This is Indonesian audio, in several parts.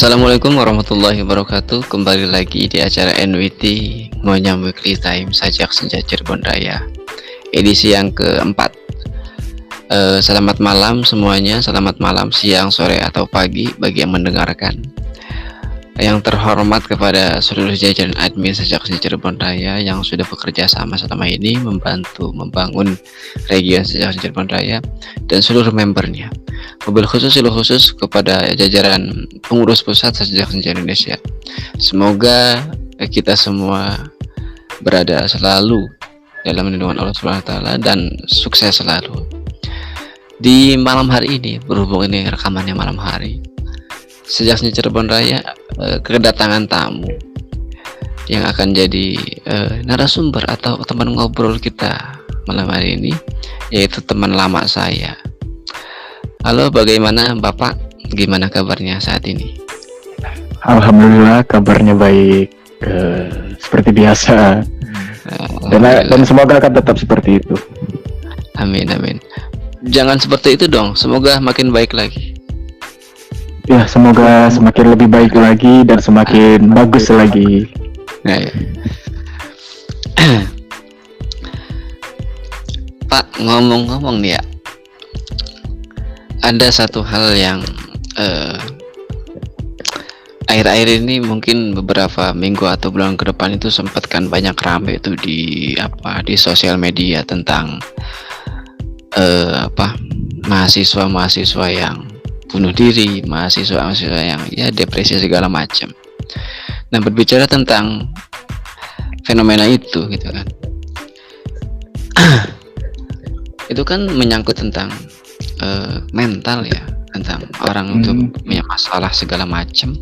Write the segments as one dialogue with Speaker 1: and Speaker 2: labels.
Speaker 1: Assalamualaikum warahmatullahi wabarakatuh. Kembali lagi di acara NWT Ngonyam Weekly Time Sajak Senja Cirebon Raya edisi yang keempat. Selamat malam semuanya. Selamat malam, siang, sore, atau pagi bagi yang mendengarkan. Yang terhormat kepada seluruh jajaran admin Sajak Senja Cirebon Raya yang sudah bekerja sama selama ini membantu membangun region Sajak Senja Cirebon Raya dan seluruh membernya. Mobil khusus kepada jajaran pengurus pusat Sajak Senja Indonesia. Semoga kita semua berada selalu dalam lindungan Allah Subhanahu wa taala dan sukses selalu. Di malam hari ini, berhubung ini rekamannya malam hari, Sajak Senja Cirebon Raya kedatangan tamu yang akan jadi narasumber atau teman ngobrol kita malam hari ini, yaitu teman lama saya. Halo, bagaimana Bapak? Gimana kabarnya saat ini?
Speaker 2: Alhamdulillah, kabarnya baik, seperti biasa. Dan semoga akan tetap seperti itu.
Speaker 1: Amin. Jangan seperti itu dong. Semoga makin baik lagi.
Speaker 2: Ya, semoga semakin lebih baik lagi dan semakin bagus lagi.
Speaker 1: Nah, ya. Pak, ngomong-ngomong nih ya, ada satu hal yang akhir-akhir ini mungkin beberapa minggu atau bulan ke depan itu sempat kan banyak rame itu di sosial media tentang mahasiswa yang bunuh diri, mahasiswa yang ya depresi segala macam. Nah, berbicara tentang fenomena itu gitu kan, itu kan menyangkut tentang mental ya, tentang orang itu punya masalah segala macam.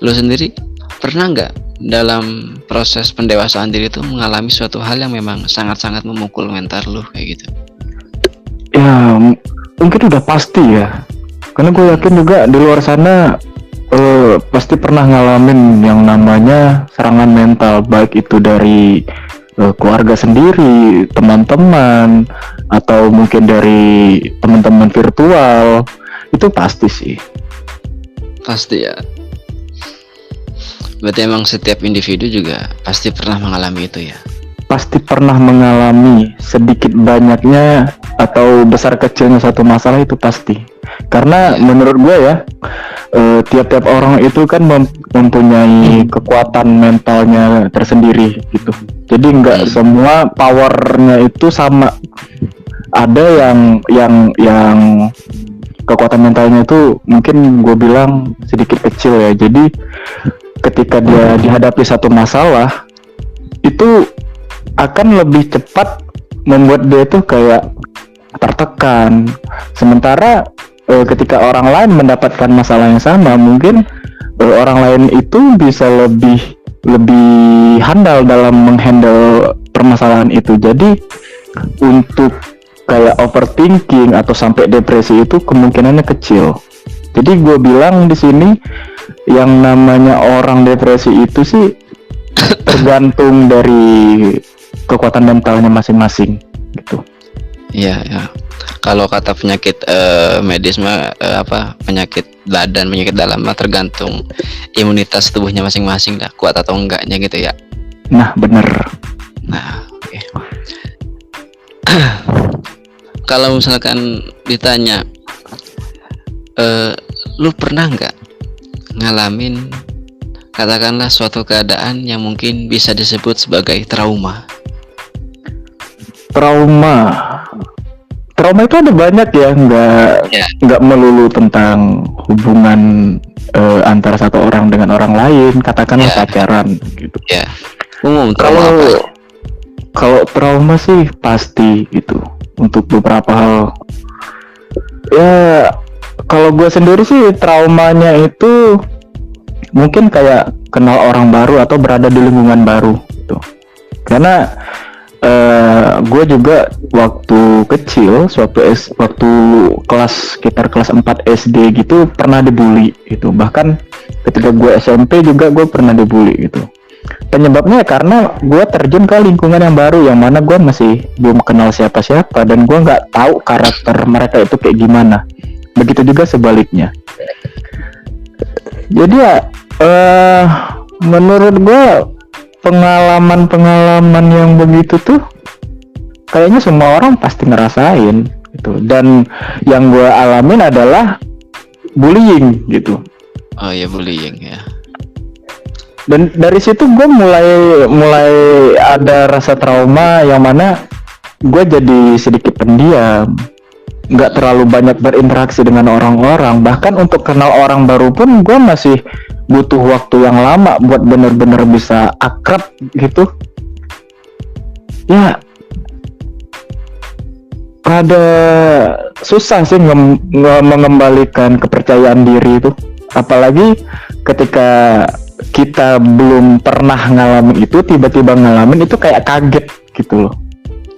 Speaker 1: Lo sendiri pernah nggak dalam proses pendewasaan diri itu mengalami suatu hal yang memang sangat-sangat memukul mental lo kayak gitu?
Speaker 2: Ya, mungkin udah pasti ya, karena gue yakin juga di luar sana pasti pernah ngalamin yang namanya serangan mental, baik itu dari keluarga sendiri, teman-teman, atau mungkin dari teman-teman virtual. Itu pasti sih.
Speaker 1: Pasti ya. Berarti emang setiap individu juga pasti pernah mengalami itu ya?
Speaker 2: Pasti pernah mengalami, sedikit banyaknya atau besar kecilnya satu masalah itu pasti. Karena menurut gue ya, tiap-tiap orang itu kan mempunyai kekuatan mentalnya tersendiri gitu. Jadi nggak semua powernya itu sama. Ada yang kekuatan mentalnya itu mungkin gue bilang sedikit kecil ya. Jadi ketika dia dihadapi satu masalah itu akan lebih cepat membuat dia itu kayak tertekan. Sementara ketika orang lain mendapatkan masalah yang sama, mungkin orang lain itu bisa lebih handal dalam menghandle permasalahan itu. Jadi untuk kayak overthinking atau sampai depresi itu kemungkinannya kecil. Jadi gue bilang di sini yang namanya orang depresi itu sih tergantung dari kekuatan mentalnya masing-masing gitu.
Speaker 1: Iya ya. Kalau kata penyakit medis mah penyakit badan, penyakit dalam mah tergantung imunitas tubuhnya masing-masing dah, kuat atau enggaknya gitu ya.
Speaker 2: Nah, bener.
Speaker 1: Nah, oke. Kalau misalkan ditanya, lu pernah nggak ngalamin katakanlah suatu keadaan yang mungkin bisa disebut sebagai trauma?
Speaker 2: Trauma itu ada banyak ya, nggak melulu tentang hubungan antara satu orang dengan orang lain, katakanlah pacaran gitu.
Speaker 1: Ya. Trauma apa?
Speaker 2: Kalau trauma sih pasti gitu. Untuk beberapa hal. Ya, kalau gue sendiri sih traumanya itu mungkin kayak kenal orang baru atau berada di lingkungan baru gitu. Karena gue juga waktu kecil, waktu sekitar kelas 4 SD gitu pernah dibully gitu. Bahkan ketika gue SMP juga gue pernah dibully gitu. Penyebabnya karena gue terjun ke lingkungan yang baru, yang mana gue masih belum kenal siapa-siapa dan gue nggak tahu karakter mereka itu kayak gimana. Begitu juga sebaliknya. Jadi ya menurut gue pengalaman yang begitu tuh kayaknya semua orang pasti ngerasain gitu. Dan yang gue alamin adalah bullying gitu.
Speaker 1: Oh ya, bullying ya.
Speaker 2: Dan dari situ gue mulai ada rasa trauma yang mana gue jadi sedikit pendiam, nggak terlalu banyak berinteraksi dengan orang-orang. Bahkan untuk kenal orang baru pun gue masih butuh waktu yang lama buat bener-bener bisa akrab gitu. Ya, ada susah sih mengembalikan kepercayaan diri itu. Apalagi ketika kita belum pernah ngalamin itu, tiba-tiba ngalamin itu kayak kaget gitu loh.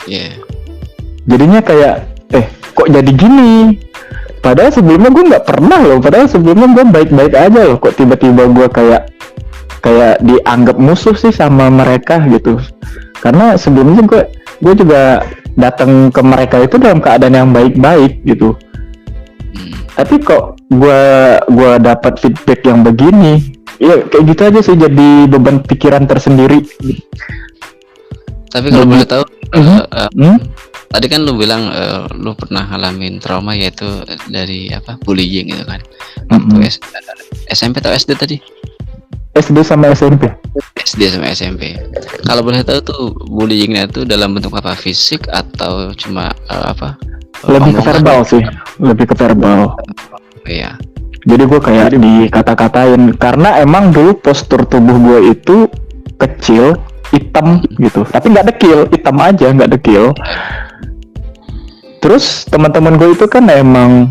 Speaker 1: Iya. Yeah.
Speaker 2: Jadinya kayak kok jadi gini? Padahal sebelumnya gue nggak pernah loh. Padahal sebelumnya gue baik-baik aja loh. Kok tiba-tiba gue kayak dianggap musuh sih sama mereka gitu. Karena sebelumnya gue juga datang ke mereka itu dalam keadaan yang baik-baik gitu. Tapi kok gue dapat feedback yang begini. Ya kayak gitu aja sih, jadi beban pikiran tersendiri.
Speaker 1: Tapi kalau boleh tahu, tadi kan lu bilang lu pernah ngalamin trauma, yaitu dari bullying gitu kan. Waktu SMP atau SD tadi?
Speaker 2: SD sama SMP.
Speaker 1: SD sama SMP. Kalau boleh tahu tuh bullyingnya tuh dalam bentuk apa? Fisik atau cuma
Speaker 2: Lebih ke verbal sih, lebih ke verbal.
Speaker 1: Iya.
Speaker 2: Jadi gue kayak dikata-katain karena emang dulu postur tubuh gue itu kecil, hitam gitu. Tapi nggak dekil, hitam aja, nggak dekil. Terus teman-teman gue itu kan emang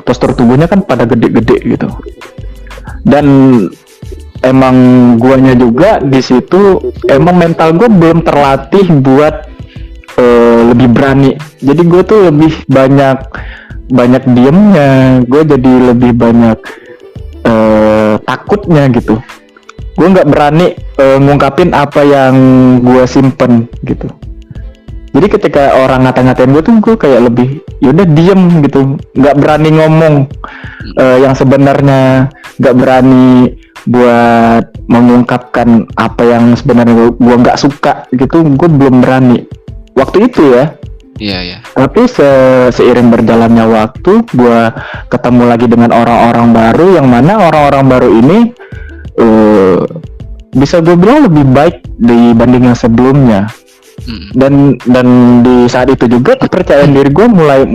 Speaker 2: postur tubuhnya kan pada gede-gede gitu. Dan emang guanya juga di situ emang mental gue belum terlatih buat lebih berani. Jadi gue tuh lebih banyak diemnya, gue jadi lebih banyak takutnya gitu. Gue nggak berani ngungkapin apa yang gue simpen gitu. Jadi ketika orang ngata-ngatain gue tuh gue kayak lebih yaudah diem gitu, nggak berani ngomong yang sebenarnya, nggak berani buat mengungkapkan apa yang sebenarnya gue nggak suka gitu. Gue belum berani waktu itu ya.
Speaker 1: Iya.
Speaker 2: Tapi seiring berjalannya waktu, gue ketemu lagi dengan orang-orang baru, yang mana orang-orang baru ini bisa gue bilang lebih baik dibanding yang sebelumnya. Dan di saat itu juga kepercayaan diri gue mulai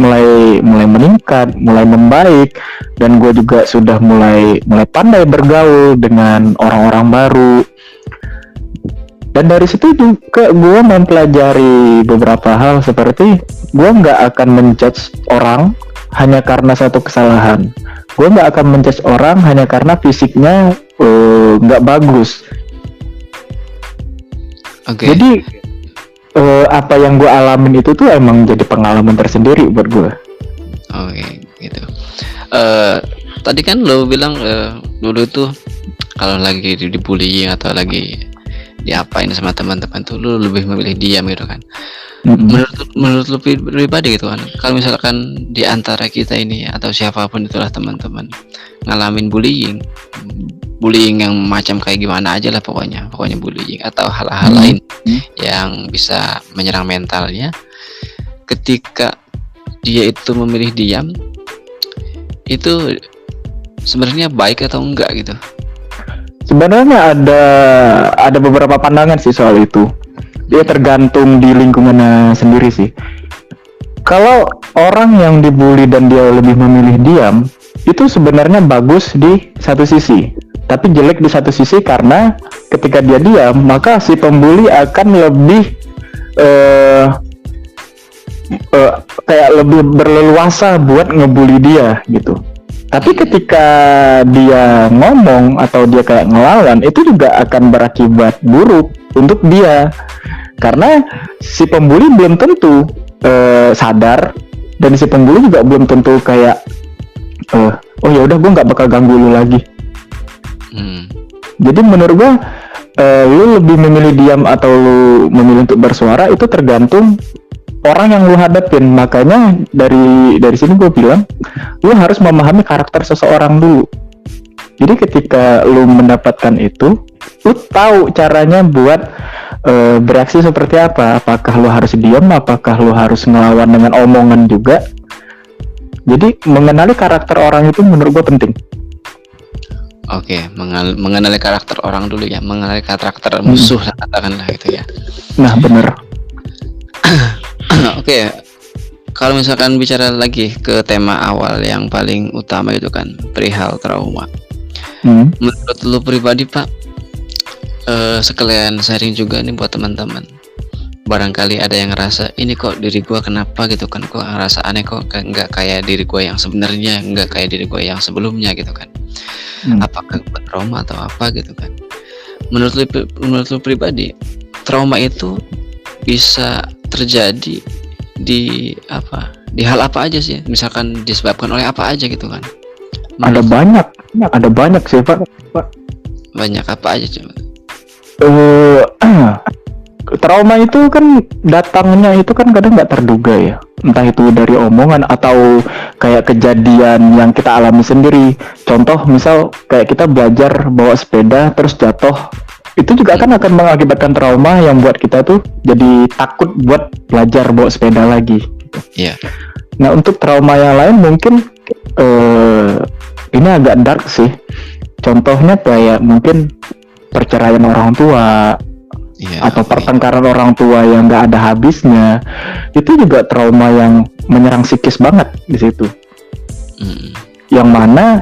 Speaker 2: meningkat, mulai membaik, dan gue juga sudah mulai pandai bergaul dengan orang-orang baru. Dan dari situ juga gue mempelajari beberapa hal, seperti gue nggak akan menjudge orang hanya karena satu kesalahan. Gue nggak akan menjudge orang hanya karena fisiknya nggak bagus.
Speaker 1: Okay.
Speaker 2: Jadi apa yang gue alamin itu tuh emang jadi pengalaman tersendiri buat gue.
Speaker 1: Oke, gitu. Tadi kan lo bilang dulu tuh kalau lagi dibullying atau lagi diapain sama teman-teman tuh lu lebih memilih diam gitu kan. Menurut lu pribadi gitu kan, kalau misalkan di antara kita ini atau siapapun itulah teman-teman ngalamin bullying yang macam kayak gimana aja lah, pokoknya bullying atau hal-hal lain yang bisa menyerang mentalnya, ketika dia itu memilih diam, itu sebenarnya baik atau enggak gitu?
Speaker 2: Sebenarnya ada beberapa pandangan sih soal itu. Dia tergantung di lingkungannya sendiri sih. Kalau orang yang dibully dan dia lebih memilih diam, itu sebenarnya bagus di satu sisi, tapi jelek di satu sisi, karena ketika dia diam, maka si pembuli akan lebih kayak lebih berleluasa buat ngebully dia gitu. Tapi ketika dia ngomong atau dia kayak ngelawan, itu juga akan berakibat buruk untuk dia, karena si pembuli belum tentu sadar, dan si pembuli juga belum tentu kayak oh ya udah gue nggak bakal ganggu lu lagi. Jadi menurut gue lu lebih memilih diam atau lu memilih untuk bersuara itu tergantung orang yang lu hadapin. Makanya dari sini gue bilang lu harus memahami karakter seseorang dulu. Jadi ketika lu mendapatkan itu, lu tahu caranya buat bereaksi seperti apa. Apakah lu harus diam, apakah lu harus ngelawan dengan omongan juga. Jadi mengenali karakter orang itu menurut gua penting.
Speaker 1: Oke, mengenali karakter orang dulu ya, mengenali karakter musuh katakanlah gitu ya.
Speaker 2: Nah, bener.
Speaker 1: Oke, kalau misalkan bicara lagi ke tema awal yang paling utama itu kan perihal trauma. Menurut lu pribadi Pak, sekalian sharing juga nih buat teman-teman. Barangkali ada yang ngerasa ini kok diri gua kenapa gitu kan, kok ngerasa aneh, kok nggak kayak diri gua yang sebenarnya, nggak kayak diri gua yang sebelumnya gitu kan. Apakah gua trauma atau apa gitu kan. Menurut lu pribadi, trauma itu bisa terjadi di hal apa aja sih? Misalkan disebabkan oleh apa aja gitu kan.
Speaker 2: Ada banyak sih Pak.
Speaker 1: Banyak apa aja coba?
Speaker 2: Trauma itu kan datangnya itu kan kadang nggak terduga ya, entah itu dari omongan atau kayak kejadian yang kita alami sendiri. Contoh misal kayak kita belajar bawa sepeda terus jatuh, itu juga akan mengakibatkan trauma yang buat kita tuh jadi takut buat belajar bawa sepeda lagi.
Speaker 1: Iya.
Speaker 2: Nah untuk trauma yang lain mungkin ini agak dark sih. Contohnya kayak mungkin perceraian orang tua. Atau pertengkaran orang tua yang nggak ada habisnya, itu juga trauma yang menyerang psikis banget di situ. Yang mana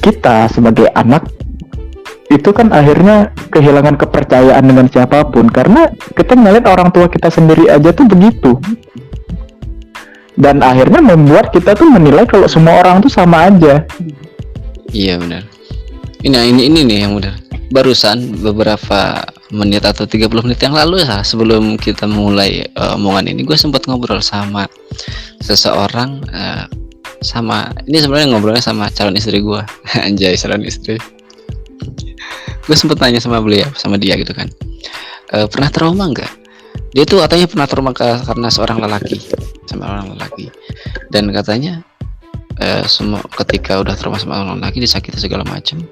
Speaker 2: kita sebagai anak itu kan akhirnya kehilangan kepercayaan dengan siapapun karena kita ngeliat orang tua kita sendiri aja tuh begitu, dan akhirnya membuat kita tuh menilai kalau semua orang tuh sama aja.
Speaker 1: Iya benar. Ini nih yang benar. Barusan beberapa menit atau 30 menit yang lalu ya, sebelum kita mulai omongan ini, gue sempat ngobrol sama seseorang, ini sebenarnya ngobrolnya sama calon istri gue. Anjay, calon istri. Gue sempat tanya sama dia gitu kan, pernah trauma nggak? Dia tuh katanya pernah trauma karena seorang lelaki, sama orang lelaki, dan katanya semua ketika udah trauma sama orang lelaki, disakiti segala macam,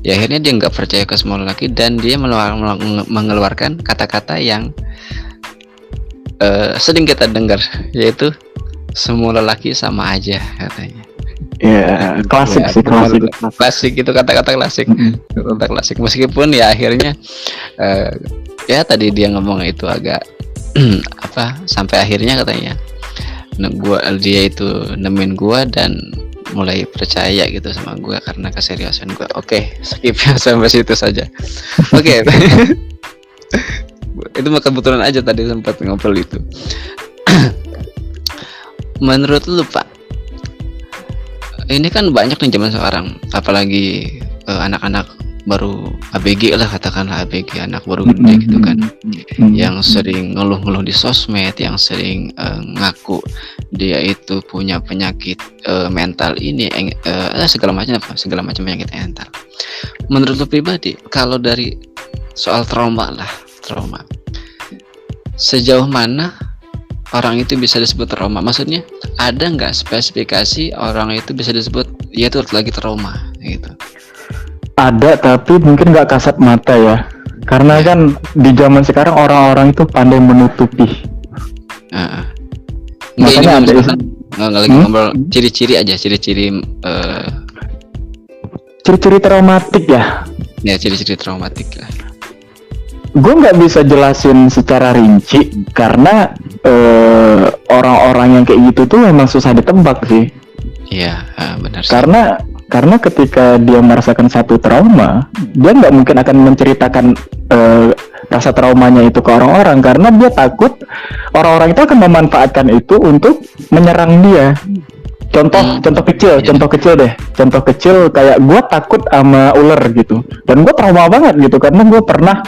Speaker 1: ya akhirnya dia nggak percaya ke semua lelaki dan dia mengeluarkan kata-kata yang sering kita dengar, yaitu semua lelaki sama aja katanya.
Speaker 2: Ya, klasik sih,
Speaker 1: klasik itu kata-kata klasik. Kata klasik, meskipun ya akhirnya ya tadi dia ngomong itu agak sampai akhirnya katanya dia itu nemuin gua dan mulai percaya gitu sama gue karena keseriusan gue. Oke, skip ya sampai situ saja. Oke. Itu mah kebetulan aja tadi sempat ngobrol itu. Menurut lu Pak, ini kan banyak nih zaman sekarang, apalagi anak-anak baru ABG lah, katakanlah ABG, anak baru gede gitu kan, yang sering ngeluh-ngeluh di sosmed, yang sering ngaku dia itu punya penyakit mental ini, segala macam penyakit mental. Menurut lu pribadi, kalau dari soal trauma, sejauh mana orang itu bisa disebut trauma? Maksudnya ada nggak spesifikasi orang itu bisa disebut ya itu lagi trauma gitu?
Speaker 2: Ada, tapi mungkin nggak kasat mata ya, karena kan di zaman sekarang orang-orang itu pandai menutupi.
Speaker 1: Makanya ada nggak lagi ngobrol ciri-ciri aja, ciri-ciri
Speaker 2: traumatik ya.
Speaker 1: Ya, ciri-ciri traumatik lah.
Speaker 2: Gue nggak bisa jelasin secara rinci karena orang-orang yang kayak gitu tuh memang susah ditebak sih.
Speaker 1: Iya, benar.
Speaker 2: Karena ketika dia merasakan satu trauma, dia nggak mungkin akan menceritakan rasa traumanya itu ke orang-orang karena dia takut orang-orang itu akan memanfaatkan itu untuk menyerang dia. Contoh kecil kayak gue takut sama ular gitu, dan gue trauma banget gitu karena gue pernah,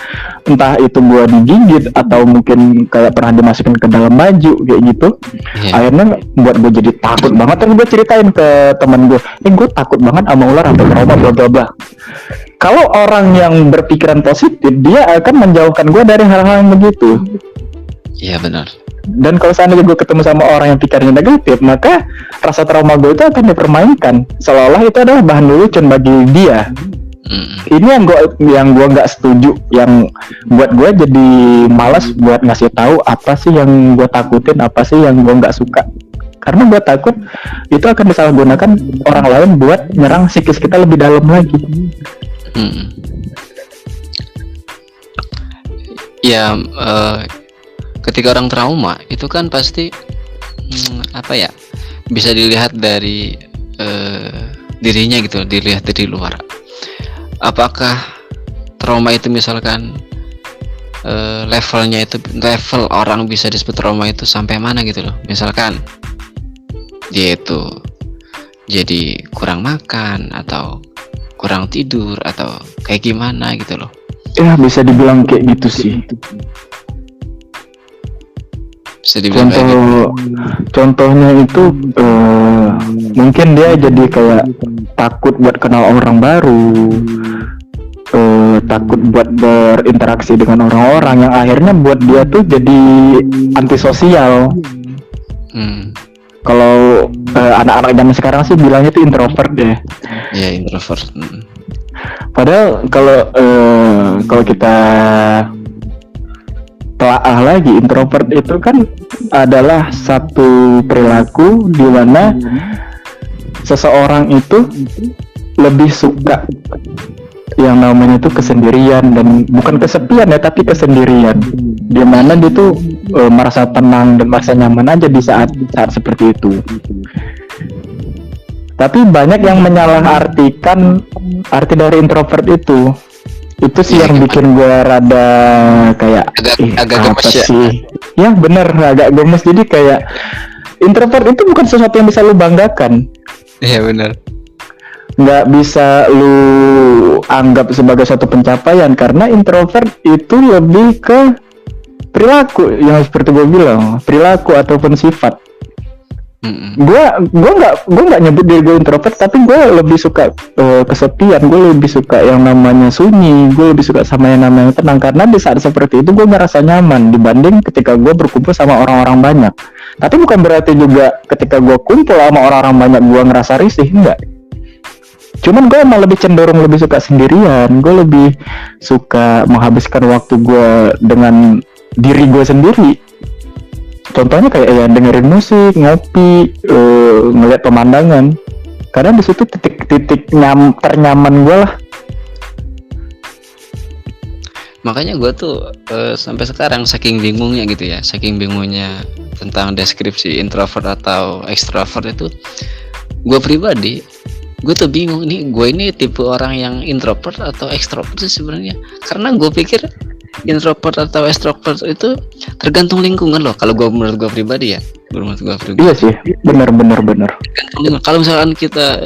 Speaker 2: entah itu gue digigit atau mungkin kayak pernah dimasukin ke dalam baju kayak gitu. Akhirnya buat gue jadi takut banget, dan gue ceritain ke teman gue, gue takut banget sama ular atau trauma bla bla bla. Kalau orang yang berpikiran positif, dia akan menjauhkan gue dari hal-hal yang begitu.
Speaker 1: Iya benar.
Speaker 2: Dan kalau seandainya gue ketemu sama orang yang pikirannya negatif, maka rasa trauma gue itu akan dipermainkan seolah-olah itu adalah bahan lelucon bagi dia. Ini yang gue nggak setuju, yang buat gue jadi malas buat ngasih tahu apa sih yang gue takutin, apa sih yang gue nggak suka. Karena gue takut itu akan disalahgunakan orang lain buat nyerang psikis kita lebih dalam lagi.
Speaker 1: Ya, ketika orang trauma itu kan pasti apa ya, bisa dilihat dari dirinya gitu, dilihat dari luar. Apakah trauma itu misalkan levelnya itu, level orang bisa disebut trauma itu sampai mana gitu loh. Misalkan dia itu jadi kurang makan atau kurang tidur atau kayak gimana gitu loh.
Speaker 2: Ya bisa dibilang kayak gitu sih.
Speaker 1: Bisa dibilang kayak gitu.
Speaker 2: Contohnya itu mungkin dia jadi kayak takut buat kenal orang baru, takut buat berinteraksi dengan orang-orang, yang akhirnya buat dia tuh jadi antisosial. Kalau anak-anak zaman sekarang sih bilangnya tuh introvert ya.
Speaker 1: Ya, introvert.
Speaker 2: Padahal kalau kita telaah lagi, introvert itu kan adalah satu perilaku di mana seseorang itu lebih suka yang namanya itu kesendirian, dan bukan kesepian ya, tapi kesendirian, di mana dia tuh merasa tenang dan merasa nyaman aja di saat seperti itu. Tapi banyak yang menyalahartikan arti dari introvert itu sih yang bikin gue rada kayak
Speaker 1: agak gemes ya.
Speaker 2: Ya bener, agak gemes. Jadi kayak introvert itu bukan sesuatu yang bisa lu banggakan.
Speaker 1: Iya bener.
Speaker 2: Nggak bisa lu anggap sebagai suatu pencapaian, karena introvert itu lebih ke perilaku, yang seperti gue bilang, perilaku ataupun sifat. Gue nggak nyebut diri gue introvert, tapi gue lebih suka kesepian, gue lebih suka yang namanya sunyi, gue lebih suka sama yang namanya tenang, karena di saat seperti itu gue merasa nyaman dibanding ketika gue berkumpul sama orang-orang banyak. Tapi bukan berarti juga ketika gue kumpul sama orang-orang banyak gue ngerasa risih, enggak. Cuman gue emang lebih cenderung lebih suka sendirian, gue lebih suka menghabiskan waktu gue dengan diri gue sendiri. Contohnya kayak ya dengerin musik, ngopi, ngeliat pemandangan. Karena di situ titik ternyaman gue lah.
Speaker 1: Makanya gue tuh sampai sekarang saking bingungnya gitu ya, saking bingungnya tentang deskripsi introvert atau extrovert itu. Gue pribadi, gue tuh bingung nih, gue ini tipe orang yang introvert atau extrovert sih sebenarnya. Karena gue pikir introvert atau extrovert itu tergantung lingkungan loh. Kalau gue, menurut gue pribadi ya,
Speaker 2: Iya sih, benar.
Speaker 1: Tergantung lingkungan. Kalau misalkan kita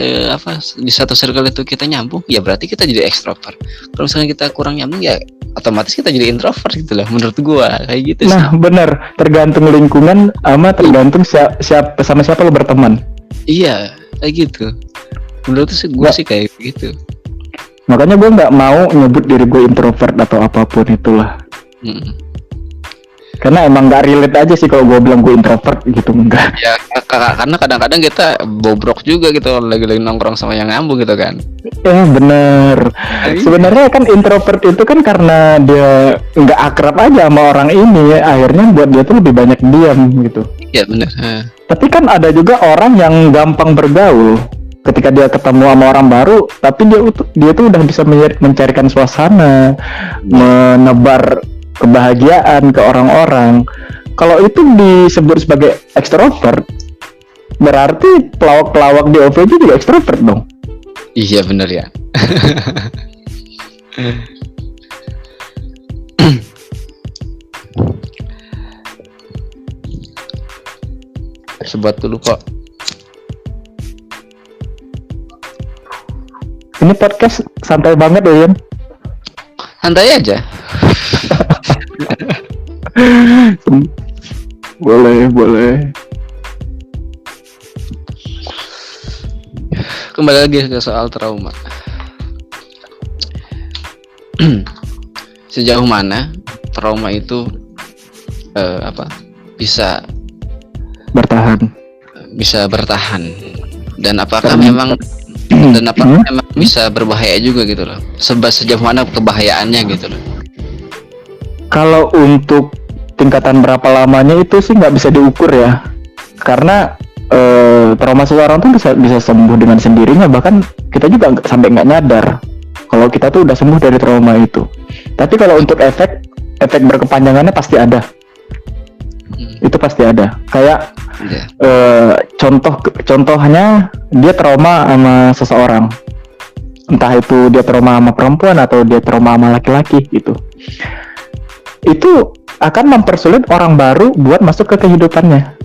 Speaker 1: di satu circle itu kita nyambung, ya berarti kita jadi extrovert. Kalau misalkan kita kurang nyambung, ya otomatis kita jadi introvert gitu lah. Menurut gue kayak gitu sih.
Speaker 2: Nah benar, tergantung lingkungan sama tergantung sama siapa lo berteman.
Speaker 1: Iya, kayak gitu. Menurut gue sih kayak gitu.
Speaker 2: Makanya gue nggak mau nyebut diri gue introvert atau apapun itulah. Karena emang nggak relate aja sih kalau gue bilang gue introvert gitu, enggak.
Speaker 1: Ya karena kadang-kadang kita bobrok juga gitu, lagi nongkrong sama yang ngambung gitu kan.
Speaker 2: Ya bener. Sebenarnya kan introvert itu kan karena dia nggak akrab aja sama orang ini ya, akhirnya buat dia tuh lebih banyak diam gitu.
Speaker 1: Iya bener.
Speaker 2: Tapi kan ada juga orang yang gampang bergaul. Ketika dia ketemu sama orang baru, tapi dia tuh udah bisa mencarikan suasana, menebar kebahagiaan ke orang-orang. Kalau itu disebut sebagai ekstrovert, berarti pelawak-pelawak di OVJ juga ekstrovert dong.
Speaker 1: Iya bener ya. Sebat dulu kok.
Speaker 2: Ini podcast santai banget ya, Yan.
Speaker 1: Santai aja.
Speaker 2: Boleh.
Speaker 1: Kembali lagi ke soal trauma. Sejauh mana trauma itu bisa
Speaker 2: bertahan.
Speaker 1: Dan apakah
Speaker 2: Karena-
Speaker 1: memang memang bisa berbahaya juga gitu loh, sejauh mana kebahayaannya gitu loh.
Speaker 2: Kalau untuk tingkatan berapa lamanya itu sih nggak bisa diukur ya, karena trauma seseorang tuh bisa sembuh dengan sendirinya, bahkan kita juga sampai nggak nyadar kalau kita tuh udah sembuh dari trauma itu. Tapi kalau untuk efek berkepanjangannya pasti ada. Itu pasti ada. Kayak
Speaker 1: Ya.
Speaker 2: contohnya dia trauma sama seseorang, entah itu dia trauma sama perempuan atau dia trauma sama laki-laki gitu. Itu akan mempersulit orang baru buat masuk ke kehidupannya.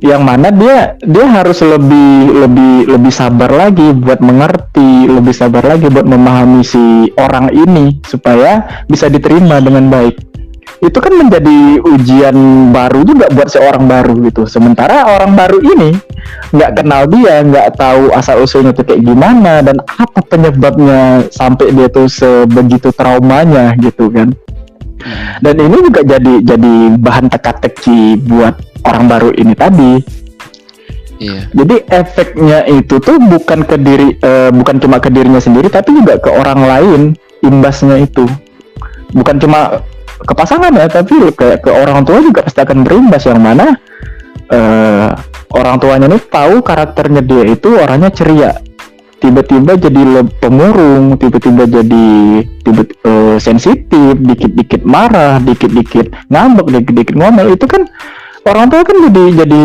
Speaker 2: Yang mana dia harus lebih sabar lagi buat mengerti, lebih sabar lagi buat memahami si orang ini supaya bisa diterima dengan baik. Itu kan menjadi ujian baru juga buat seorang baru gitu. Sementara orang baru ini nggak kenal dia, nggak tahu asal usulnya tuh kayak gimana dan apa penyebabnya sampai dia tuh sebegitu traumanya gitu kan. Dan ini juga jadi bahan teka-teki buat orang baru ini tadi.
Speaker 1: Iya.
Speaker 2: Jadi efeknya itu tuh bukan cuma ke dirinya sendiri, tapi juga ke orang lain. Imbasnya itu bukan cuma ke pasangan ya, tapi ke orang tua juga pasti akan berimbas, yang mana orang tuanya nih tahu karakternya dia itu orangnya ceria, tiba-tiba jadi pemurung, tiba-tiba jadi sensitif, dikit-dikit marah, dikit-dikit ngambek, dikit-dikit ngomel. Itu kan orang tua kan jadi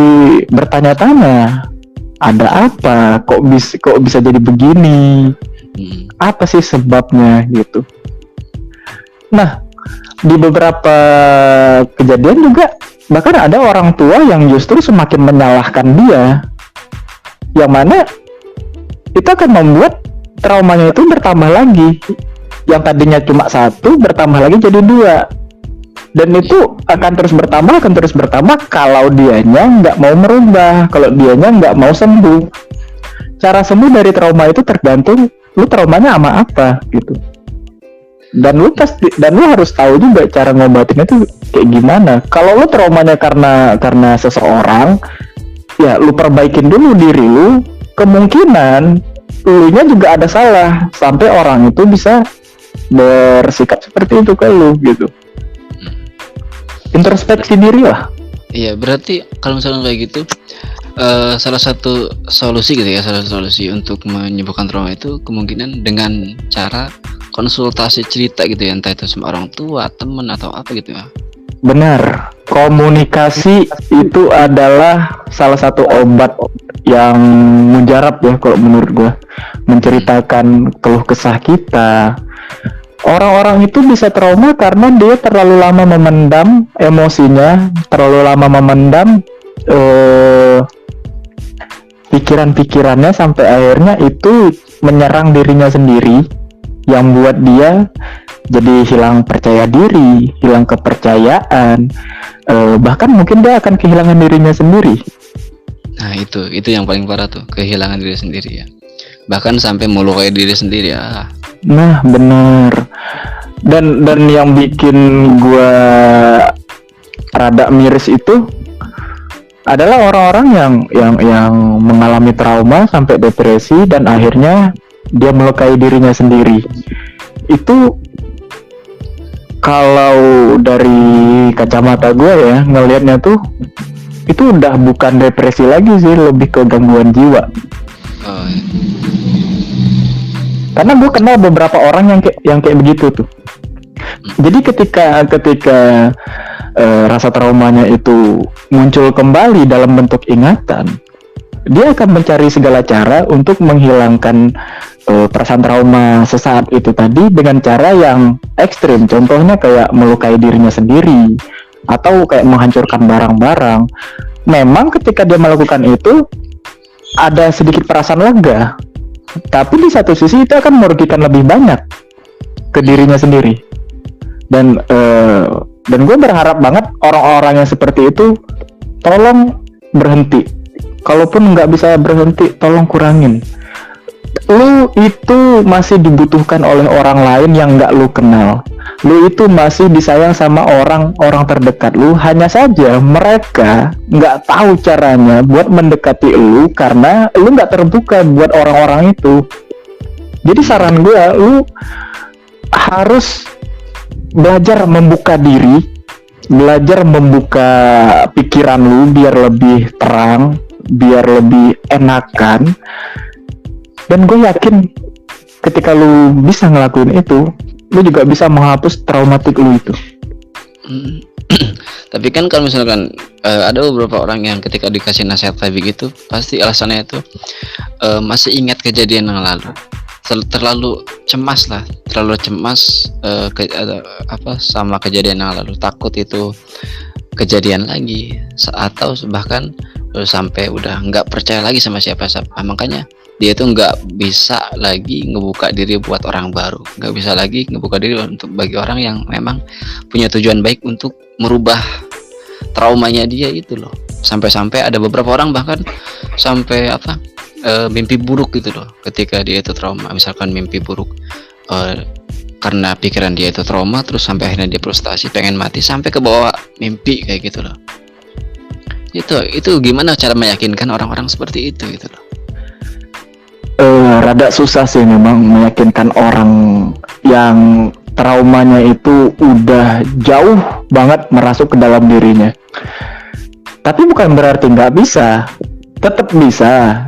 Speaker 2: bertanya-tanya, ada apa, kok bisa jadi begini, apa sih sebabnya gitu. Nah, di beberapa kejadian juga bahkan ada orang tua yang justru semakin menyalahkan dia, yang mana itu akan membuat traumanya itu bertambah lagi. Yang tadinya cuma 1 bertambah lagi jadi 2, dan itu akan terus bertambah kalau dianya nggak mau merubah, kalau dianya nggak mau sembuh. Cara sembuh dari trauma itu tergantung lu traumanya sama apa gitu. Dan lu harus tahu juga cara ngobatinnya itu kayak gimana. Kalau lu traumanya karena seseorang, ya lu perbaikin dulu diri lu. Kemungkinan lunya juga ada salah sampai orang itu bisa bersikap seperti itu ke lu gitu. Introspeksi diri lah.
Speaker 1: Iya, berarti kalau misalnya kayak gitu, salah satu solusi untuk menyembuhkan trauma itu kemungkinan dengan cara konsultasi cerita gitu ya, entah itu sama orang tua, teman atau apa gitu ya.
Speaker 2: Benar, komunikasi itu adalah salah satu obat yang mujarab ya kalau menurut gua. Menceritakan keluh kesah kita. Orang-orang itu bisa trauma karena dia terlalu lama memendam emosinya, terlalu lama memendam pikiran-pikirannya, sampai akhirnya itu menyerang dirinya sendiri, yang buat dia jadi hilang percaya diri, hilang kepercayaan, bahkan mungkin dia akan kehilangan dirinya sendiri.
Speaker 1: Nah itu yang paling parah tuh, kehilangan diri sendiri ya, bahkan sampai melukai diri sendiri ya.
Speaker 2: Nah benar. Dan yang bikin gua rada miris itu adalah orang-orang yang mengalami trauma sampai depresi dan akhirnya dia melukai dirinya sendiri. Itu kalau dari kacamata gue ya ngelihatnya tuh, itu udah bukan depresi lagi sih, lebih ke gangguan jiwa.
Speaker 1: Oh, iya.
Speaker 2: Karena gue kenal beberapa orang yang kayak begitu tuh. Jadi ketika rasa traumanya itu muncul kembali dalam bentuk ingatan, dia akan mencari segala cara untuk menghilangkan perasaan trauma sesaat itu tadi dengan cara yang ekstrim. Contohnya kayak melukai dirinya sendiri atau kayak menghancurkan barang-barang. Memang ketika dia melakukan itu ada sedikit perasaan lega, tapi di satu sisi itu akan merugikan lebih banyak ke dirinya sendiri. Dan gue berharap banget orang-orang yang seperti itu tolong berhenti. Kalaupun nggak bisa berhenti, tolong kurangin. lu itu masih dibutuhkan oleh orang lain yang nggak lu kenal. Lu itu masih disayang sama orang-orang terdekat lu. Hanya saja mereka nggak tahu caranya buat mendekati lu karena lu nggak terbuka buat orang-orang itu. Jadi saran gue, lu harus belajar membuka diri, belajar membuka pikiran lu biar lebih terang, biar lebih enakan. Dan gue yakin ketika lu bisa ngelakuin itu, lu juga bisa menghapus traumatik lu itu.
Speaker 1: Tapi kan kalau misalkan ada beberapa orang yang ketika dikasih nasihat kayak begitu, pasti alasannya itu masih ingat kejadian yang lalu, terlalu cemas sama kejadian yang lalu, takut itu kejadian lagi, atau bahkan sampai udah nggak percaya lagi sama siapa-siapa. Makanya dia tuh nggak bisa lagi ngebuka diri buat orang baru, nggak bisa lagi ngebuka diri untuk bagi orang yang memang punya tujuan baik untuk merubah traumanya dia itu loh. Sampai-sampai ada beberapa orang bahkan sampai mimpi buruk gitu loh ketika dia itu trauma. Misalkan mimpi buruk karena pikiran dia itu trauma, terus sampai akhirnya dia frustasi pengen mati, sampai ke bawah mimpi kayak gitu loh. Itu gimana cara meyakinkan orang-orang seperti itu gitu loh?
Speaker 2: Rada susah sih memang meyakinkan orang yang traumanya itu udah jauh banget merasuk ke dalam dirinya. Tapi bukan berarti nggak bisa, tetap bisa.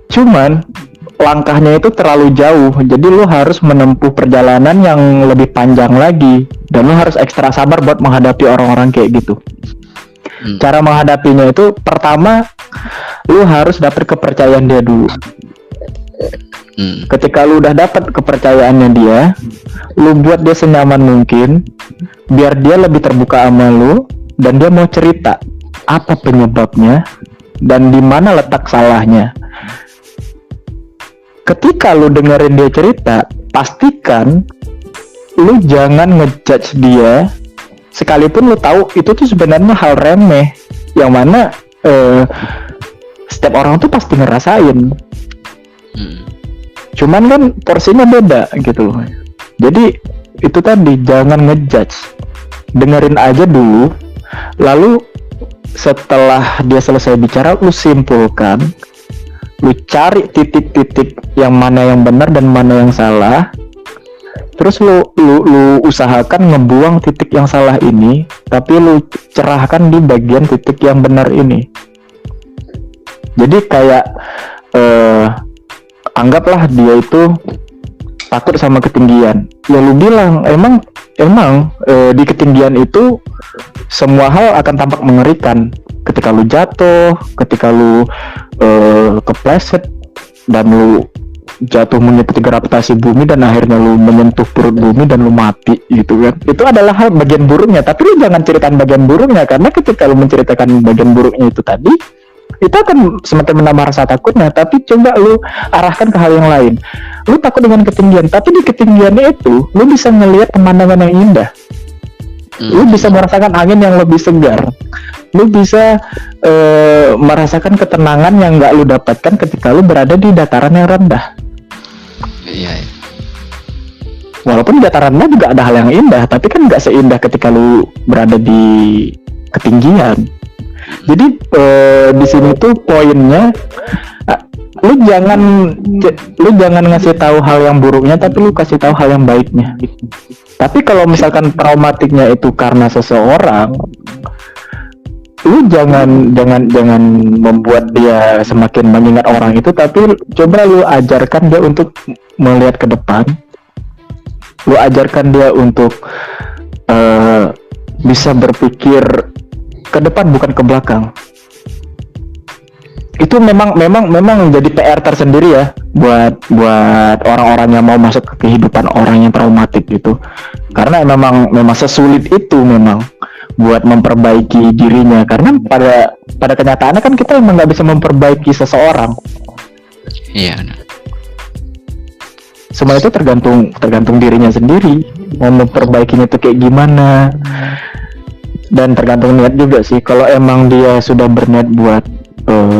Speaker 2: Cuman langkahnya itu terlalu jauh, jadi lu harus menempuh perjalanan yang lebih panjang lagi, dan lu harus ekstra sabar buat menghadapi orang-orang kayak gitu. Cara menghadapinya itu, pertama, lu harus dapet kepercayaan dia dulu. Ketika lu udah dapet kepercayaannya dia, lu buat dia senyaman mungkin, biar dia lebih terbuka sama lu, dan dia mau cerita apa penyebabnya dan di mana letak salahnya. Ketika lu dengerin dia cerita, pastikan lu jangan ngejudge dia, sekalipun lu tahu itu tuh sebenarnya hal remeh, yang mana setiap orang tuh pasti ngerasain. Cuman kan porsinya beda gitu. Jadi itu tadi, jangan ngejudge, dengerin aja dulu, lalu setelah dia selesai bicara, lu simpulkan, lu cari titik-titik yang mana yang benar dan mana yang salah, terus lu usahakan ngebuang titik yang salah ini, tapi lu cerahkan di bagian titik yang benar ini. Jadi kayak anggaplah dia itu takut sama ketinggian, ya lu bilang emang di ketinggian itu semua hal akan tampak mengerikan. Ketika lu jatuh, ketika lu kepleset dan lu jatuh mengikuti gravitasi bumi dan akhirnya lu menyentuh perut bumi dan lu mati gitu kan. Itu adalah hal bagian buruknya, tapi lu jangan ceritakan bagian buruknya, karena ketika lu menceritakan bagian buruknya itu tadi, itu akan semakin menambah rasa takutnya. Tapi coba lu arahkan ke hal yang lain. Lu takut dengan ketinggian, tapi di ketinggiannya itu lu bisa ngelihat pemandangan yang indah. Lu bisa merasakan angin yang lebih segar. Lu bisa merasakan ketenangan yang nggak lu dapatkan ketika lu berada di dataran yang rendah.
Speaker 1: Iya.
Speaker 2: Walaupun di dataran rendah juga ada hal yang indah, tapi kan nggak seindah ketika lu berada di ketinggian. Jadi di sini tuh poinnya, lu jangan ngasih tahu hal yang buruknya, tapi lu kasih tahu hal yang baiknya. Tapi kalau misalkan traumatiknya itu karena seseorang, lu jangan membuat dia semakin mengingat orang itu, tapi coba lu ajarkan dia untuk melihat ke depan. Lu ajarkan dia untuk bisa berpikir ke depan bukan ke belakang. Itu memang menjadi PR tersendiri ya buat orang-orang yang mau masuk ke kehidupan orang yang traumatik gitu. Karena memang sesulit itu memang buat memperbaiki dirinya, karena pada kenyataannya kan kita memang nggak bisa memperbaiki seseorang.
Speaker 1: Iya.
Speaker 2: Semua itu tergantung dirinya sendiri mau memperbaikinya itu kayak gimana. Dan tergantung niat juga sih. Kalau emang dia sudah berniat buat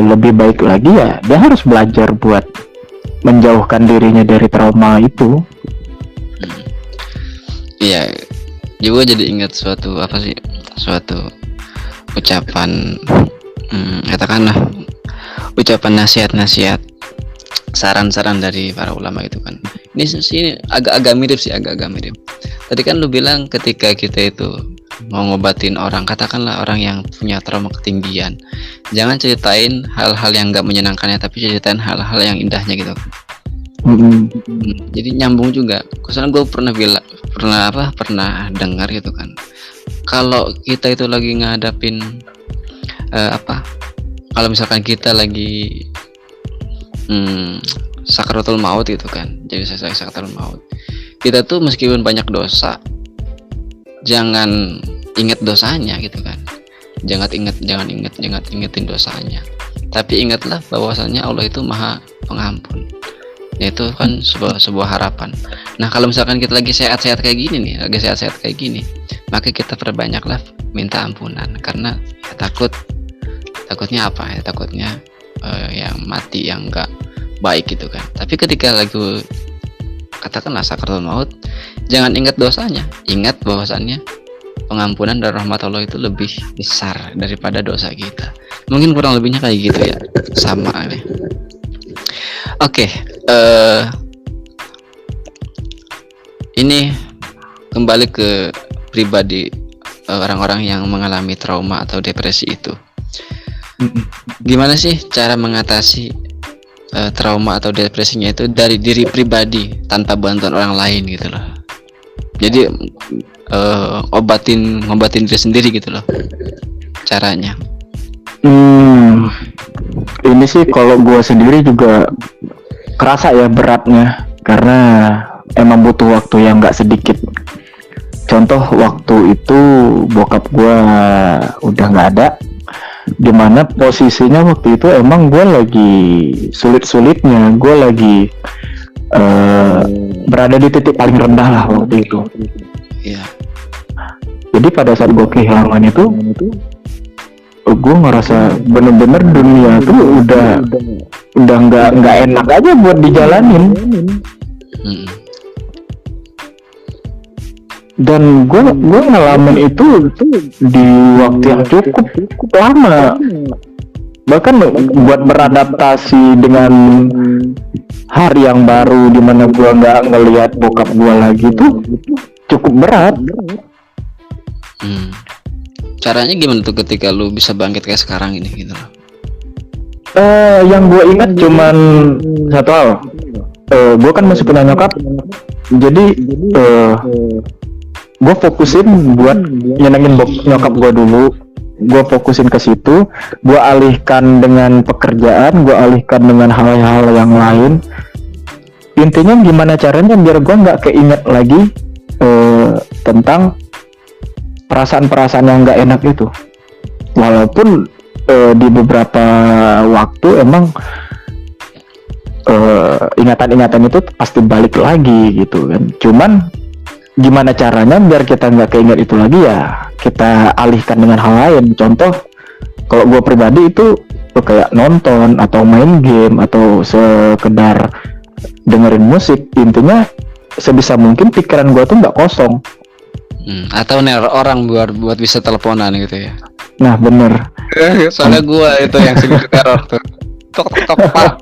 Speaker 2: lebih baik lagi, ya dia harus belajar buat menjauhkan dirinya dari trauma itu.
Speaker 1: Iya, juga jadi ingat suatu ucapan, katakanlah ucapan nasihat-nasihat, saran-saran dari para ulama itu kan. Ini sih agak-agak mirip. Tadi kan lu bilang ketika kita itu mau ngobatin orang, katakanlah orang yang punya trauma ketinggian, jangan ceritain hal-hal yang nggak menyenangkannya, tapi ceritain hal-hal yang indahnya gitu. Jadi nyambung juga. Karena gue pernah dengar gitu kan, kalau kita itu lagi ngadapin kalau misalkan kita lagi sakaratul maut gitu kan, jadi sakaratul maut, kita tuh meskipun banyak dosa, jangan ingat dosanya gitu kan, jangan ingetin dosanya, tapi ingatlah bahwasanya Allah itu maha pengampun. Itu kan sebuah harapan. Nah, kalau misalkan kita lagi sehat-sehat kayak gini, maka kita perbanyaklah minta ampunan, karena ya takutnya apa ya, takutnya yang mati yang enggak baik gitu kan. Tapi ketika lagi katakanlah sakaratul maut, jangan ingat dosanya, ingat bahwasannya pengampunan dan rahmat Allah itu lebih besar daripada dosa kita. Mungkin kurang lebihnya kayak gitu ya, sama nih. Oke, ini kembali ke pribadi orang-orang yang mengalami trauma atau depresi itu. Gimana sih cara mengatasi trauma atau depresinya itu dari diri pribadi tanpa bantuan orang lain gitu loh. Jadi ngobatin diri sendiri gitu loh caranya.
Speaker 2: Ini sih kalau gue sendiri juga kerasa ya beratnya, karena emang butuh waktu yang nggak sedikit. Contoh waktu itu bokap gue udah nggak ada, dimana posisinya waktu itu emang gue lagi sulit-sulitnya, gue lagi berada di titik paling rendah lah waktu itu.
Speaker 1: Iya.
Speaker 2: Jadi pada saat gue kehilangan itu, gue ngerasa bener-bener dunia tuh udah nggak enak aja buat dijalanin. Dan gue ngalamin itu di waktu yang cukup lama, bahkan buat beradaptasi dengan hari yang baru dimana gue nggak ngelihat bokap gue lagi tuh cukup berat.
Speaker 1: Caranya gimana tuh ketika lu bisa bangkit kayak sekarang ini gitu loh?
Speaker 2: Yang gue ingat cuman satu hal. Gue kan masih punya nyokap, jadi gue fokusin buat nyenengin nyokap gue dulu. Gue fokusin ke situ, gue alihkan dengan pekerjaan, gue alihkan dengan hal-hal yang lain. Intinya gimana caranya biar gue nggak keinget lagi tentang perasaan-perasaan yang nggak enak itu. Walaupun di beberapa waktu emang ingatan-ingatan itu pasti balik lagi gitu kan. Cuman gimana caranya biar kita nggak keinget itu lagi, ya kita alihkan dengan hal lain. Contoh kalau gue pribadi itu kayak nonton atau main game atau sekedar dengerin musik. Intinya sebisa mungkin pikiran gue tuh nggak kosong.
Speaker 1: Atau neror orang buat bisa teleponan gitu ya.
Speaker 2: Nah bener.
Speaker 1: Soalnya gue itu yang sering teror tuh. Tok pak,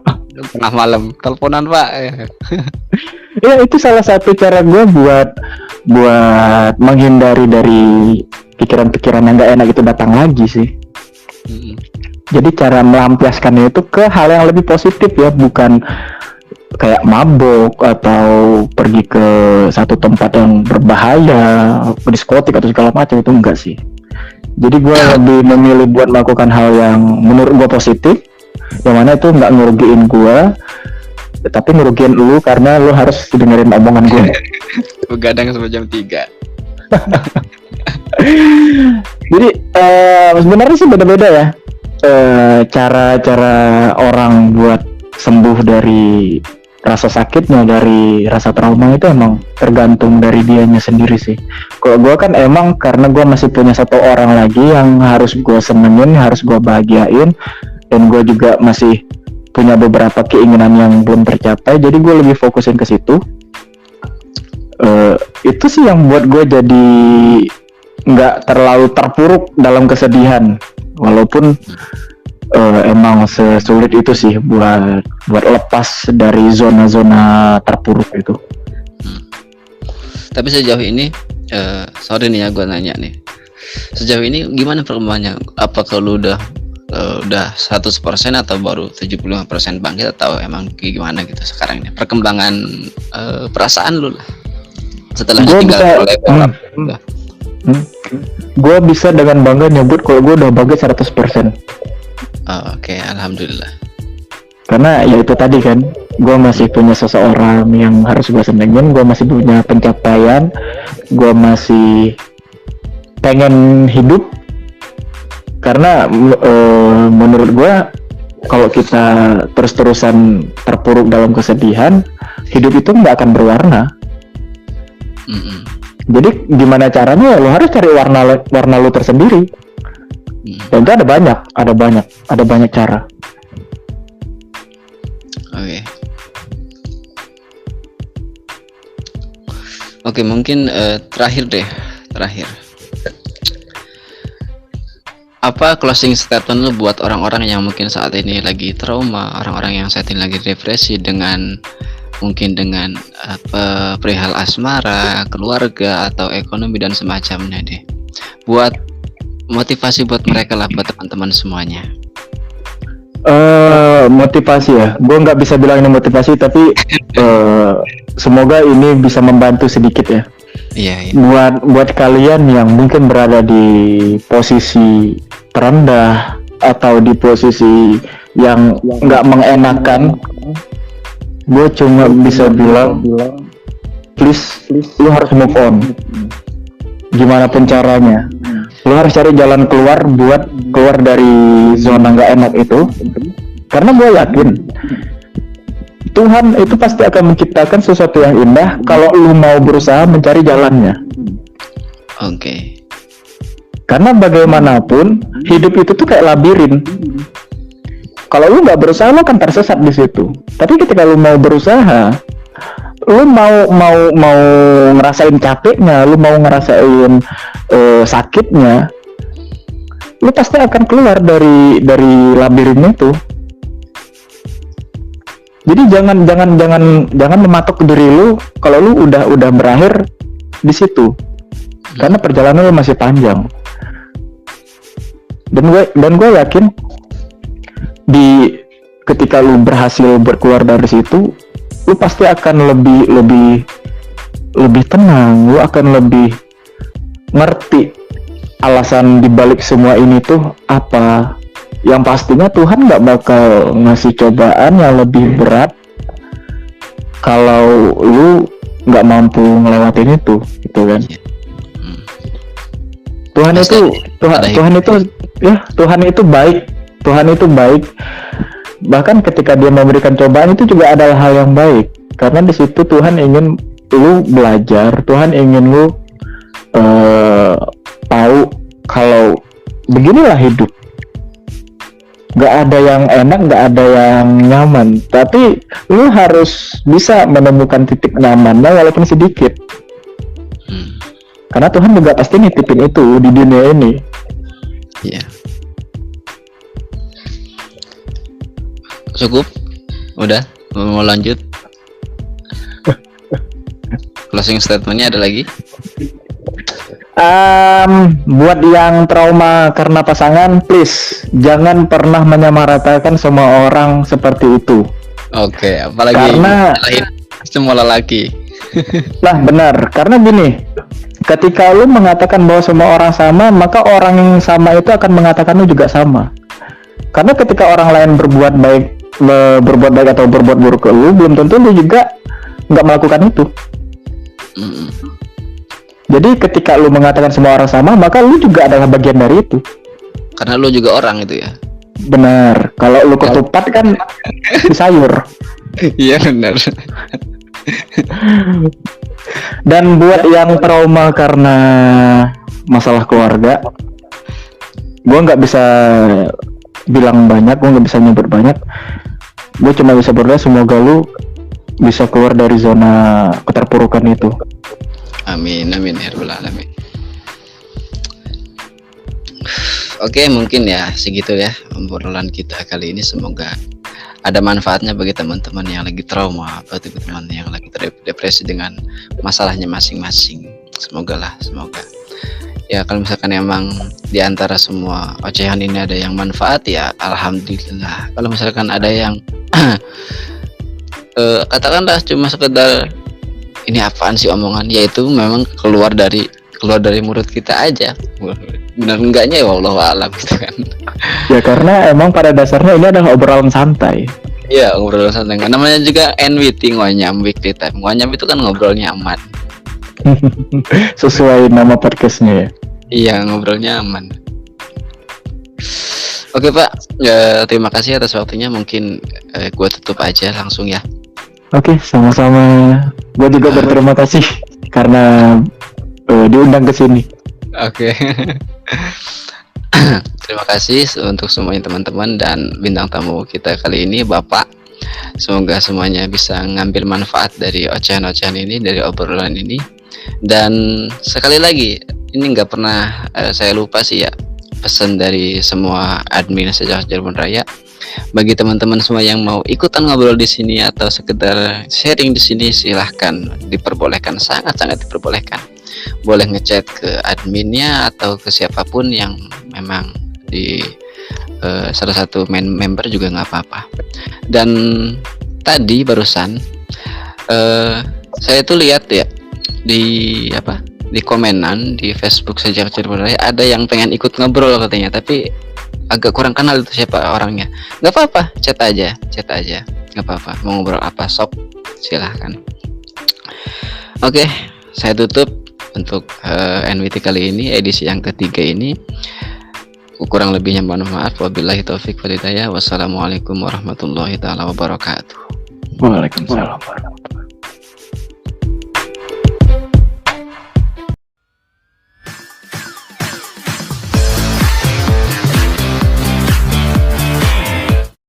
Speaker 1: tengah malam teleponan pak.
Speaker 2: Ya itu salah satu cara gue buat menghindari dari pikiran-pikiran yang gak enak itu datang lagi sih. Jadi cara melampiaskannya itu ke hal yang lebih positif ya, bukan kayak mabok atau pergi ke satu tempat yang berbahaya, ke diskotik atau segala macam, itu enggak sih. Jadi gue lebih memilih buat melakukan hal yang menurut gue positif, yang mana itu nggak ngerugiin gue, tapi ngerugiin lu karena lu harus dengerin omongan gue.
Speaker 1: Begadang sampai jam 3.
Speaker 2: Jadi sebenarnya sih beda-beda ya cara-cara orang buat sembuh dari rasa sakitnya, dari rasa trauma itu emang tergantung dari dianya sendiri sih. Kalau gue kan emang karena gue masih punya satu orang lagi yang harus gue senengin, harus gue bahagiain, dan gue juga masih punya beberapa keinginan yang belum tercapai, jadi gue lebih fokusin ke situ. Itu sih yang buat gue jadi nggak terlalu terpuruk dalam kesedihan, walaupun emang sesulit itu sih buat lepas dari zona-zona terpuruk itu.
Speaker 1: Tapi sejauh ini, sorry nih ya gue nanya nih, sejauh ini gimana perkembangannya? Apakah lu udah 100% atau baru 75% bangkit, atau emang gimana gitu sekarang ini perkembangan perasaan lu lah setelah ditinggal oleh orang?
Speaker 2: Gue bisa dengan bangga nyebut kalau gue udah bangkit 100%.
Speaker 1: Oke, alhamdulillah.
Speaker 2: Karena ya itu tadi kan, gue masih punya seseorang yang harus gue senengin, gue masih punya pencapaian, gue masih pengen hidup. Karena menurut gue, kalau kita terus-terusan terpuruk dalam kesedihan, hidup itu nggak akan berwarna. Jadi gimana caranya? Lo harus cari warna lo tersendiri. Dan itu ada banyak cara.
Speaker 1: Oke, mungkin terakhir. Apa closing statement lu buat orang-orang yang mungkin saat ini lagi trauma, orang-orang yang saat ini lagi depresi dengan perihal asmara, keluarga atau ekonomi dan semacamnya deh. Buat motivasi buat mereka lah, buat teman-teman semuanya.
Speaker 2: Motivasi ya, gue nggak bisa bilang ini motivasi, tapi semoga ini bisa membantu sedikit ya.
Speaker 1: Iya.
Speaker 2: Buat kalian yang mungkin berada di posisi terendah atau di posisi yang nggak mengenakan, gue cuma bisa bilang, please, lu harus move on. Gimana pun caranya, lu harus cari jalan keluar buat keluar dari zona nggak enak itu. Karena gue yakin Tuhan itu pasti akan menciptakan sesuatu yang indah kalau lu mau berusaha mencari jalannya.
Speaker 1: Oke.
Speaker 2: Karena bagaimanapun hidup itu tuh kayak labirin. Kalau lu nggak berusaha, lu akan tersesat di situ. Tapi ketika lu mau berusaha, lu mau ngerasain capeknya, lu mau ngerasain sakitnya, lu pasti akan keluar dari labirin itu. Jadi jangan mematok diri lu kalau lu udah berakhir di situ. Karena perjalanan lu masih panjang. Dan gue yakin ketika lu berhasil berkeluar dari situ, lu pasti akan lebih tenang, lu akan lebih ngerti alasan dibalik semua ini tuh apa. Yang pastinya Tuhan nggak bakal ngasih cobaan yang lebih berat kalau lu nggak mampu ngelewatin itu, gitu kan? Tuhan itu baik. Tuhan itu baik. Bahkan ketika Dia memberikan cobaan itu juga adalah hal yang baik. Karena di situ Tuhan ingin lu belajar, Tuhan ingin lu tahu kalau beginilah hidup. Gak ada yang enak, gak ada yang nyaman. Tapi lu harus bisa menemukan titik nyamannya walaupun sedikit. Karena Tuhan juga pasti nitipin itu di dunia ini.
Speaker 1: Iya. Cukup? Udah? Mau lanjut? Closing statementnya ada lagi?
Speaker 2: Buat yang trauma karena pasangan, please jangan pernah menyamaratakan semua orang seperti itu.
Speaker 1: Oke, apalagi
Speaker 2: karena
Speaker 1: semua lelaki.
Speaker 2: Lah benar, karena gini, ketika lu mengatakan bahwa semua orang sama, maka orang yang sama itu akan mengatakan lu juga sama. Karena ketika orang lain berbuat baik atau berbuat buruk ke lu, belum tentu lu juga nggak melakukan itu. Jadi ketika lu mengatakan semua orang sama, maka lu juga adalah bagian dari itu.
Speaker 1: Karena lu juga orang itu ya.
Speaker 2: Benar. Kalau lu ketupat kan di sayur.
Speaker 1: Iya benar.
Speaker 2: Dan buat yang trauma karena masalah keluarga, gue nggak bisa bilang banyak, gue nggak bisa nyebut banyak. gue cuma bisa berdoa semoga lu bisa keluar dari zona keterpurukan itu.
Speaker 1: Amin amin ya rabbal alamin. Oke, mungkin ya segitu ya obrolan kita kali ini, semoga ada manfaatnya bagi teman-teman yang lagi trauma atau teman-teman yang lagi terdepresi dengan masalahnya masing-masing. Semoga ya, kalau misalkan emang di antara semua ocehan ini ada yang manfaat ya alhamdulillah. Kalau misalkan ada yang katakanlah cuma sekedar ini apaan sih omongan, yaitu memang keluar dari mulut kita aja, benar enggaknya ya wallahu alam gitu kan.
Speaker 2: Ya karena emang pada dasarnya ini adalah obrolan santai.
Speaker 1: Iya, ngobrol santai. Namanya juga NWT, Ngonyam Weekly Time. Ngonyam itu kan ngobrol nyaman.
Speaker 2: Sesuai nama podcastnya ya.
Speaker 1: Iya, ngobrol nyaman. Oke Pak, terima kasih atas waktunya. Mungkin gue tutup aja langsung ya.
Speaker 2: Oke, sama-sama. Gue juga berterima kasih karena diundang ke sini.
Speaker 1: Oke. Terima kasih untuk semuanya teman-teman dan bintang tamu kita kali ini Bapak. Semoga semuanya bisa ngambil manfaat dari ocehan-ocehan ini, dari obrolan ini. Dan sekali lagi, ini nggak pernah saya lupa sih ya, pesan dari semua admin Sejak Cirebon Raya. Bagi teman-teman semua yang mau ikutan ngobrol di sini atau sekedar sharing di sini, silahkan, diperbolehkan, sangat-sangat diperbolehkan. Boleh ngechat ke adminnya atau ke siapapun yang memang di salah satu member juga nggak apa-apa. Dan tadi barusan saya tuh lihat ya di komenan di Facebook Sejak Cirebon Raya, ada yang pengen ikut ngobrol katanya, tapi agak kurang kenal itu siapa orangnya. Nggak apa-apa, chat aja, nggak apa-apa. Mau ngobrol apa sok, silahkan. Oke, saya tutup untuk NWT kali ini, edisi yang ketiga ini. Kurang lebihnya mohon maaf. Wabillahi taufik wal hidayah. Wassalamualaikum warahmatullahi taala wabarakatuh.
Speaker 2: Waalaikumsalam.